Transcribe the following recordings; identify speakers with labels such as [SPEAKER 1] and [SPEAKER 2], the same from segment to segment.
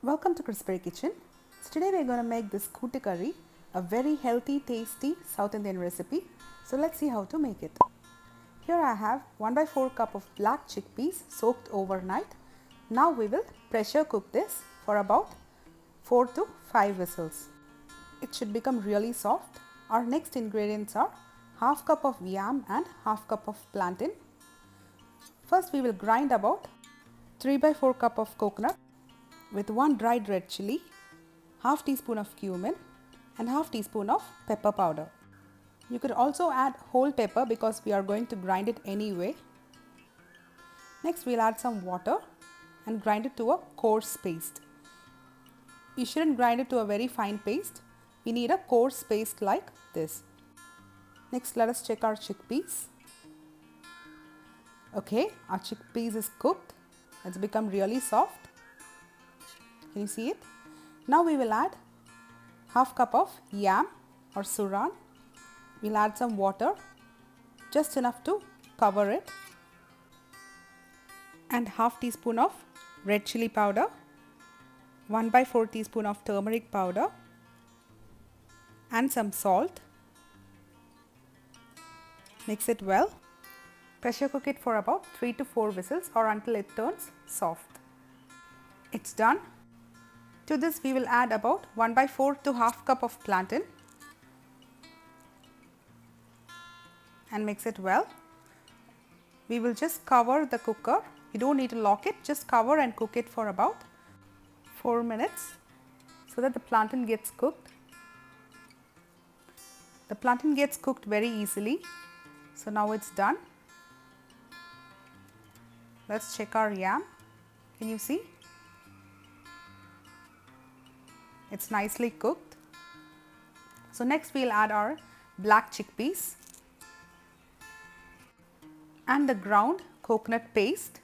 [SPEAKER 1] Welcome to Crispy Kitchen. So today we're going to make this Kootu curry, a very healthy, tasty South Indian recipe. So let's see how to make it. Here I have 1/4 cup of black chickpeas soaked overnight. Now we will pressure cook this for about 4 to 5 whistles. It should become really soft. Our next ingredients are half cup of yam and half cup of plantain. First we will grind about 3/4 cup of coconut with 1 dried red chilli, half teaspoon of cumin and half teaspoon of pepper powder. You could also add whole pepper because we are going to grind it anyway. Next we'll add some water and grind it to a coarse paste. You shouldn't grind it to a very fine paste. We need a coarse paste like this. Next let us check our chickpeas. Okay, our chickpeas is cooked. It's become really soft. Can you see it? Now we will add half cup of yam or suran. We'll add some water, just enough to cover it, and half teaspoon of red chilli powder, 1/4 teaspoon of turmeric powder, and some salt. Mix it well. Pressure cook it for about 3 to 4 whistles or until it turns soft. It's done. To this we will add about 1/4 to half cup of plantain and mix it well. We will just cover the cooker. You don't need to lock it, just cover and cook it for about 4 minutes so that the plantain gets cooked. The plantain gets cooked very easily. So now it's done. Let's check our yam. Can you see? It's nicely cooked. So next we'll add our black chickpeas and the ground coconut paste.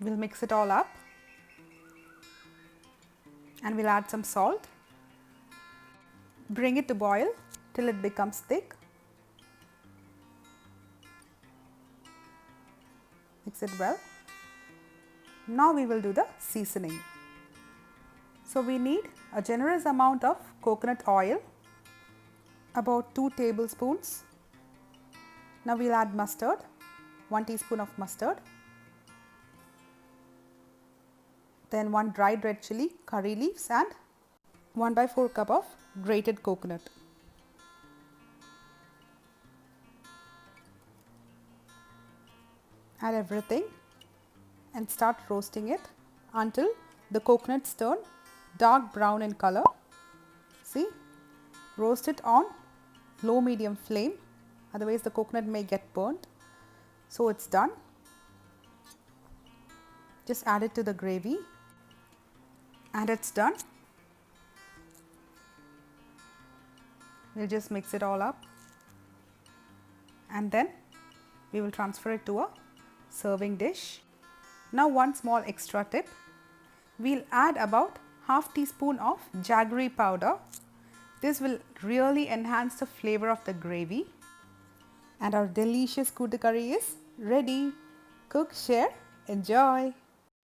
[SPEAKER 1] We'll mix it all up and we'll add some salt. Bring it to boil till it becomes thick. Mix it well. Now we will do the seasoning. So we need a generous amount of coconut oil, about 2 tablespoons. Now we'll add mustard, 1 teaspoon of mustard. Then 1 dried red chilli, curry leaves and 1/4 cup of grated coconut. Add everything and start roasting it until the coconuts turn dark brown in color. See, roast it on low medium flame, otherwise the coconut may get burnt. So it's done. Just add it to the gravy and it's done. We'll just mix it all up and then we will transfer it to a serving dish. Now one small extra tip. We'll add about half teaspoon of jaggery powder. This will really enhance the flavor of the gravy. And our delicious Kootu curry is ready. Cook, share, enjoy.